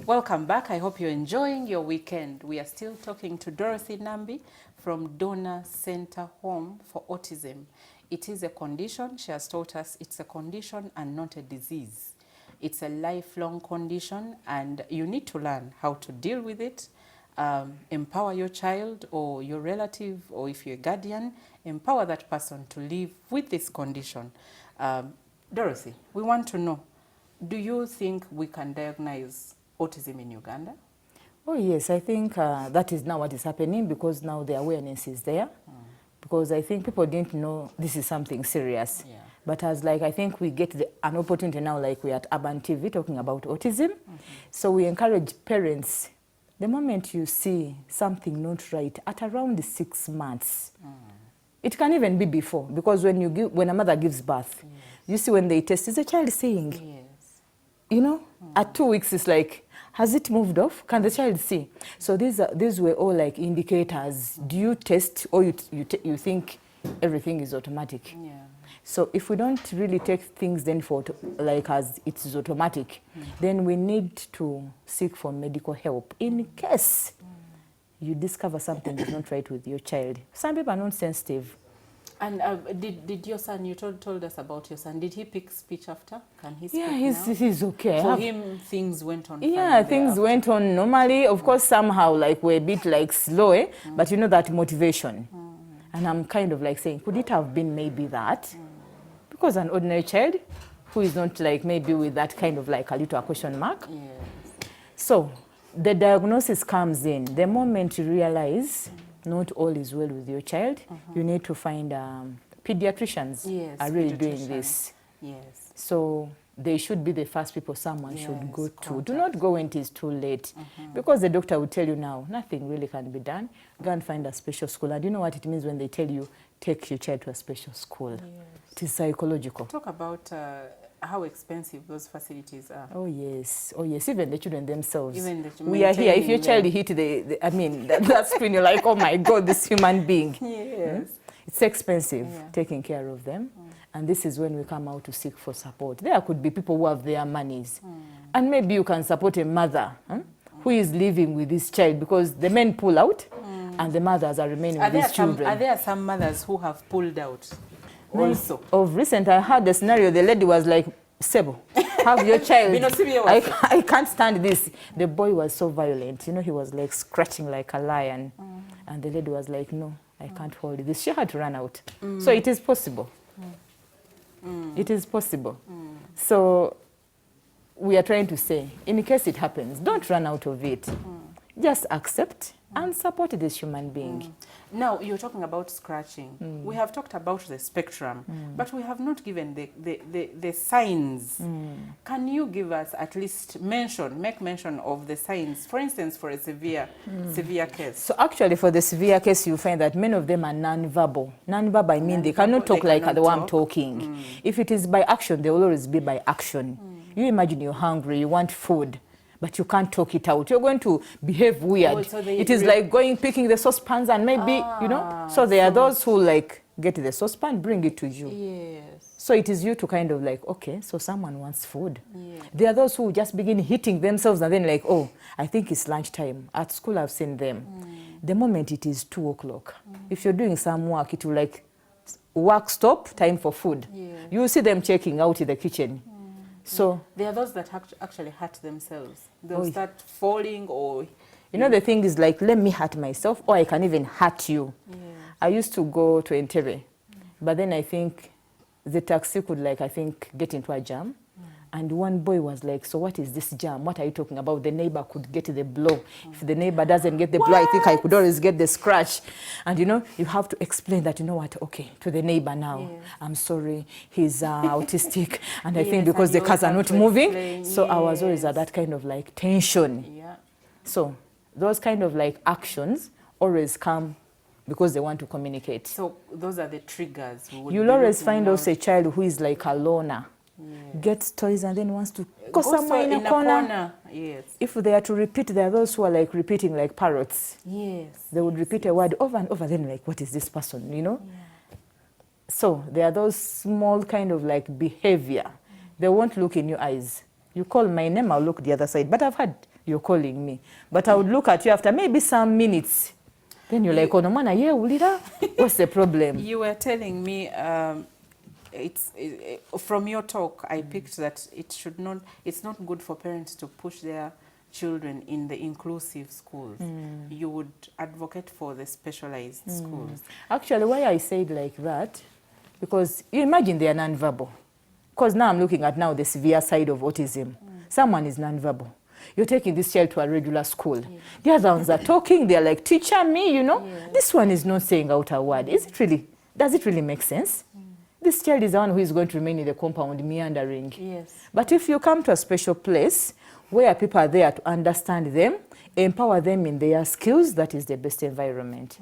Welcome back. I hope you're enjoying your weekend. We are still talking to Dorothy Nambi from Donor Center Home for Autism. It is a condition. She has taught us it's a condition and not a disease. It's a lifelong condition and you need to learn how to deal with it. Empower your child or your relative, or if you're a guardian, empower that person to live with this condition. Dorothy, we want to know, do you think we can diagnose autism in Uganda? Oh yes, I think that is now what is happening, because now the awareness is there. Because I think people didn't know this is something serious. Yeah. But as I think we get an opportunity now, like we're at Urban TV talking about autism. So we encourage parents, the moment you see something not right at around 6 months, it can even be before, because when a mother gives birth, you see when they test, is the child saying? Yes. You know, at 2 weeks, it's like, has it moved off? Can the child see? So these were all like indicators. Do you test, or you think everything is automatic? Yeah. So if we don't really take things then for like as it is automatic, then we need to seek for medical help in case you discover something is not right with your child. Some people are not sensitive. And did your son, you told us about your son, did he pick speech after? Can he speak now? He's okay. For him, things went on fine. Yeah, things went on normally. Of course, somehow like we're a bit like slow, but you know that motivation. And I'm kind of like saying, could it have been maybe that? Because an ordinary child who is not like maybe with that kind of like a little question mark. Yes. So the diagnosis comes in. The moment you realize not all is well with your child, you need to find pediatricians are really doing this. Yes. So they should be the first people someone should go to. Contact. Do not go when it is too late, because the doctor will tell you now, nothing really can be done. Go and find a special school. And you know what it means when they tell you, take your child to a special school. Yes. It is psychological. Talk about how expensive those facilities are. Oh yes, even the children themselves. Even we are here. If your child hit I mean, that screen, you're like, oh my God, this human being. Yes. It's expensive taking care of them. And this is when we come out to seek for support. There could be people who have their monies. And maybe you can support a mother who is living with this child, because the men pull out and the mothers are remaining with these children. Are there some mothers who have pulled out? Also. Of recent, I heard the scenario, the lady was like, Sebo, have your child. I can't stand this. The boy was so violent. You know, he was like scratching like a lion. And the lady was like, no, I can't hold this. She had to run out. So it is possible. It is possible. So we are trying to say, in case it happens, don't run out of it. Just accept and support this human being. Now, you're talking about scratching. We have talked about the spectrum, but we have not given the signs. Can you give us at least make mention of the signs, for instance, for a severe case? So actually, for the severe case, you find that many of them are non-verbal. Non-verbal, I mean, they cannot talk like the one I'm talking. If it is by action, they will always be by action. You imagine you're hungry, you want food, but you can't talk it out. You're going to behave weird. Oh, so it is like picking the saucepans and maybe, you know. So there are those who like get the saucepan, bring it to you. Yes. So it is you to kind of like, okay, so someone wants food. Yes. There are those who just begin hitting themselves and then like, oh, I think it's lunchtime. At school, I've seen them. The moment it is 2 o'clock, if you're doing some work, it will like, work stop, time for food. Yes. You will see them checking out in the kitchen. So there are those that actually hurt themselves. They'll start falling, or you know, the thing is like, let me hurt myself, or I can even hurt you. Yes. I used to go to Entebbe, but then I think the taxi could get into a jam. And one boy was like, so what is this jam? What are you talking about? The neighbor could get the blow. If the neighbor doesn't get the blow, I think I could always get the scratch. And you know, you have to explain that, you know what, okay, to the neighbor now. Yes. I'm sorry, he's autistic. And I think because the cars are not moving. So I was always at that kind of like tension. Yeah. So those kind of like actions always come because they want to communicate. So those are the triggers. You'll always find also a child who is like a loner. Yes. Gets toys and then wants to go somewhere in a corner. Yes. If they are to repeat, there are those who are like repeating like parrots. Yes. They would repeat a word over and over, then like, what is this person, you know? Yeah. So there are those small kind of like behavior. They won't look in your eyes. You call my name, I'll look the other side. But I've heard you're calling me. But I would look at you after maybe some minutes. Then you're like, oh, no, man, yeah, Ulira, what's the problem? You were telling me, from your talk, I picked that it's not good for parents to push their children in the inclusive schools. You would advocate for the specialized schools. Actually, why I said like that, because you imagine they are non-verbal. Because now I'm looking at now the severe side of autism. Someone is non-verbal. You're taking this child to a regular school. Yeah. The other ones are talking. They're like, teacher me, you know. Yeah. This one is not saying out a word. Is it really? Does it really make sense? This child is the one who is going to remain in the compound meandering. Yes. But if you come to a special place where people are there to understand them, empower them in their skills, that is the best environment.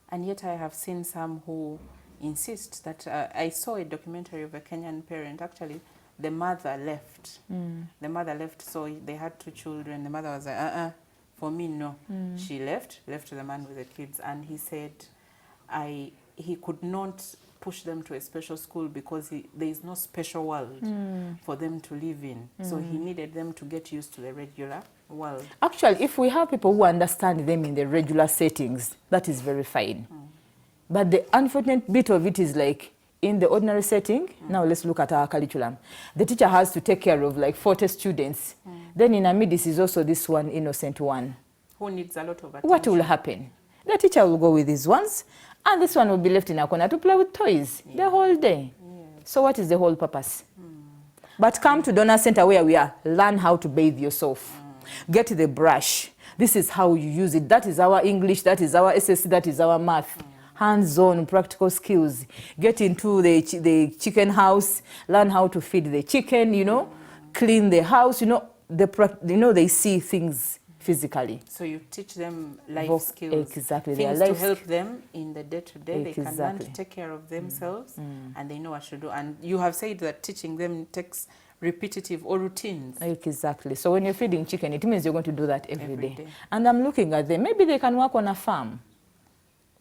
And yet I have seen some who insist that, I saw a documentary of a Kenyan parent, actually, the mother left. The mother left, so they had 2 children. The mother was like, for me, no. She left the man with the kids, and he said he could not push them to a special school because there is no special world for them to live in. So he needed them to get used to the regular world. Actually, if we have people who understand them in the regular settings, that is very fine. But the unfortunate bit of it is like, in the ordinary setting, now let's look at our curriculum. The teacher has to take care of like 40 students. Then in Amidis is also this one innocent one. Who needs a lot of attention. What will happen? The teacher will go with these ones, and this one will be left in a corner to play with toys the whole day. So what is the whole purpose? But come to Donor Center where we are. Learn how to bathe yourself. Get the brush. This is how you use it. That is our English, that is our SSC, that is our math. Hands-on practical skills. Get into the chicken house, learn how to feed the chicken, you know, clean the house, you know, they see things physically. So you teach them life skills. Exactly. Things to help them in the day-to-day. Exactly. They can learn to take care of themselves and they know what to do. And you have said that teaching them takes repetitive or routines. Exactly. So when you're feeding chicken, it means you're going to do that every day. And I'm looking at them. Maybe they can work on a farm.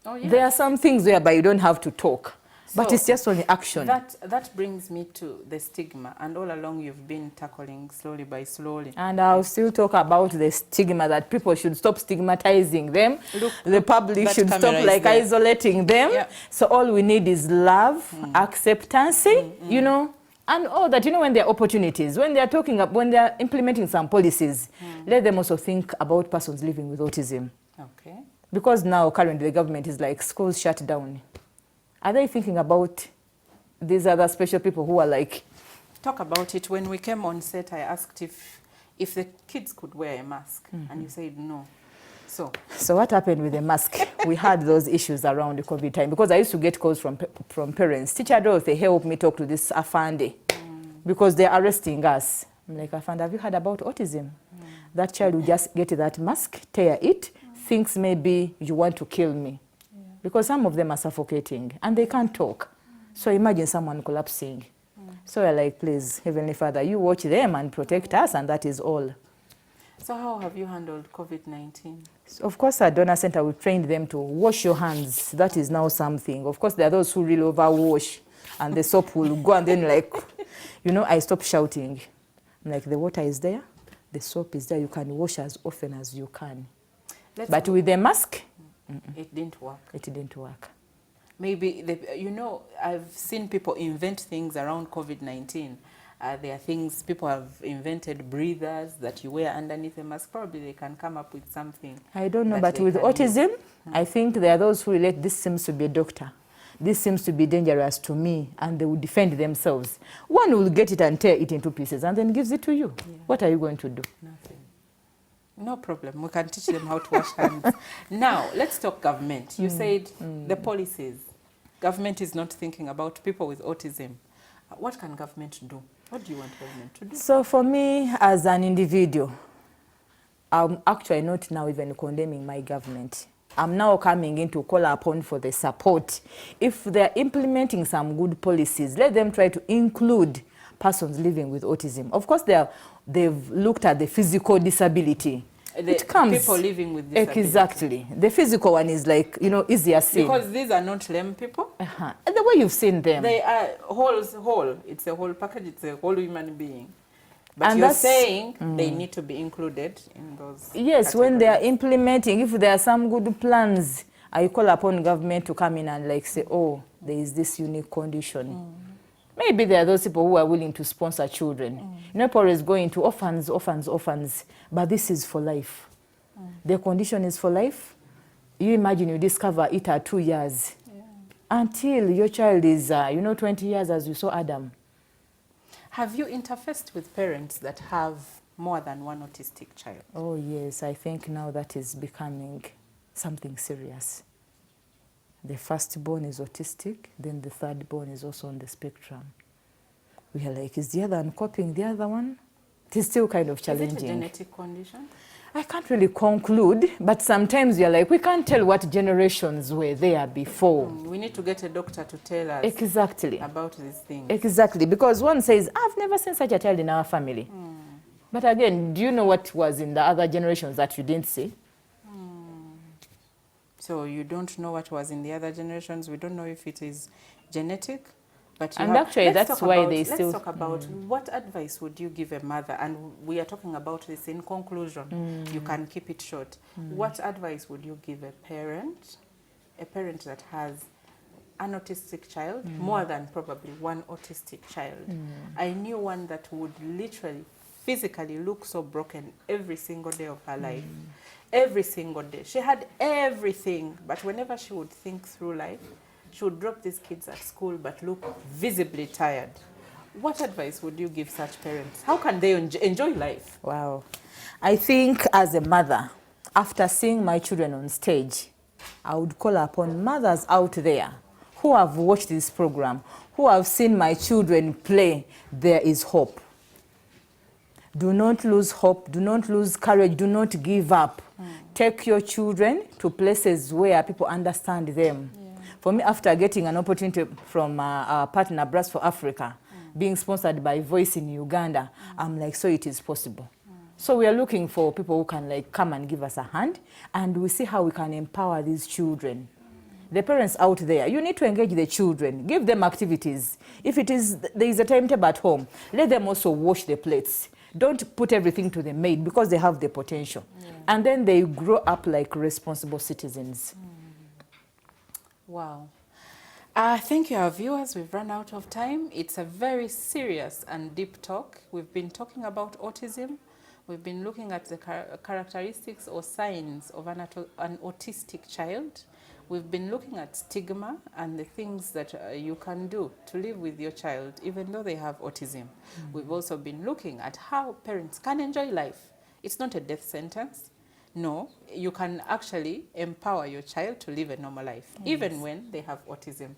Oh, yes. There are some things whereby you don't have to talk, but it's just only action. That brings me to the stigma, and all along you've been tackling slowly by slowly. And I'll still talk about the stigma, that people should stop stigmatizing them. The public should stop like isolating them. Yeah. So all we need is love, acceptance, you know, and all that, you know, when there are opportunities, when they're talking up, when they're implementing some policies, let them also think about persons living with autism. Okay. Because now currently the government is like, schools shut down. Are they thinking about these other special people who are like... Talk about it. When we came on set, I asked if the kids could wear a mask, and you said no. So what happened with the mask? We had those issues around the COVID time, because I used to get calls from parents. Teacher Dorothy, help me talk to this Afande, because they're arresting us. I'm like, Afande, have you heard about autism? That child will just get that mask, tear it, thinks maybe you want to kill me. Because some of them are suffocating and they can't talk. So imagine someone collapsing. So we're like, please, Heavenly Father, you watch them and protect us, and that is all. So how have you handled COVID-19? So of course, at Donor Center, we trained them to wash your hands. That is now something. Of course, there are those who really overwash, and the soap will go, and then like, you know, I stop shouting. I'm like, the water is there, the soap is there, you can wash as often as you can. But with the mask, it didn't work. It didn't work. Maybe, you know, I've seen people invent things around COVID-19. There are things, people have invented breathers that you wear underneath a mask. Probably they can come up with something. I don't know, but with autism, I think there are those who relate, this seems to be a doctor. This seems to be dangerous to me, and they will defend themselves. One will get it and tear it into pieces and then gives it to you. Yeah. What are you going to do? Nothing. No problem. We can teach them how to wash hands. Now, let's talk government. You said the policies. Government is not thinking about people with autism. What can government do? What do you want government to do? So for me, as an individual, I'm actually not now even condemning my government. I'm now coming in to call upon for the support. If they're implementing some good policies, let them try to include persons living with autism. Of course, they've looked at the physical disability. It comes. People living with disability. Exactly. The physical one is like, you know, easier seen. Because these are not lame people. And the way you've seen them. They are whole. It's a whole package. It's a whole human being. But And you're that's- saying they need to be included in those. Yes, when they are categories. implementing, if there are some good plans, I call upon government to come in and like say, oh, there is this unique condition. Maybe there are those people who are willing to sponsor children. You know, people always go into orphans, but this is for life. The condition is for life. You imagine you discover it at 2 years. Until your child is, 20 years, as you saw Adam. Have you interfaced with parents that have more than one autistic child? Oh, yes, I think now that is becoming something serious. The firstborn is autistic, then the thirdborn is also on the spectrum. We are like, is the other one copying the other one? It is still kind of challenging. Is it a genetic condition? I can't really conclude, but sometimes we are like, we can't tell what generations were there before. We need to get a doctor to tell us Exactly. about these things. Exactly, because one says, I've never seen such a child in our family. But again, do you know what was in the other generations that you didn't see? So you don't know what was in the other generations. We don't know if it is genetic. But you And have, actually, let's that's talk why about, they let's still... talk about what advice would you give a mother? And we are talking about this in conclusion. You can keep it short. What advice would you give a parent that has an autistic child, more than probably one autistic child? I knew one that would literally, physically look so broken every single day of her life. Every single day. She had everything, but whenever she would think through life, she would drop these kids at school but look visibly tired. What advice would you give such parents? How can they enjoy life? Wow. I think as a mother, after seeing my children on stage, I would call upon mothers out there who have watched this program, who have seen my children play. There is hope. Do not lose hope. Do not lose courage. Do not give up. Take your children to places where people understand them. For me, after getting an opportunity from our partner, Brass for Africa, being sponsored by Voice in Uganda, I'm like, so it is possible. So we are looking for people who can like come and give us a hand, and we see how we can empower these children. The parents out there, you need to engage the children, give them activities. If it is, there is a timetable at home, let them also wash the plates. Don't put everything to the maid because they have the potential. And then they grow up like responsible citizens. Wow. Thank you, our viewers. We've run out of time. It's a very serious and deep talk. We've been talking about autism. We've been looking at the characteristics or signs of an autistic child. We've been looking at stigma and the things that you can do to live with your child, even though they have autism. We've also been looking at how parents can enjoy life. It's not a death sentence. No, you can actually empower your child to live a normal life, even when they have autism.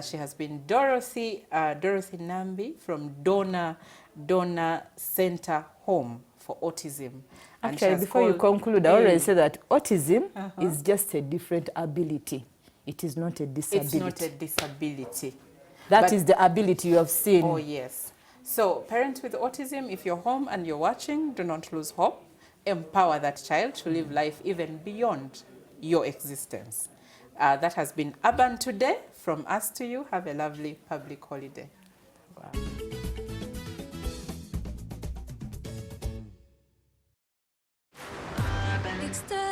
She has been Dorothy Nambi from Donor Center Home for Autism. And Actually, before you conclude, I already said that autism is just a different ability. It is not a disability. It's not a disability. That is the ability you have seen. Oh, yes. So parents with autism, if you're home and you're watching, do not lose hope. Empower that child to live life even beyond your existence. That has been Urban Today. From us to you, have a lovely public holiday. It's the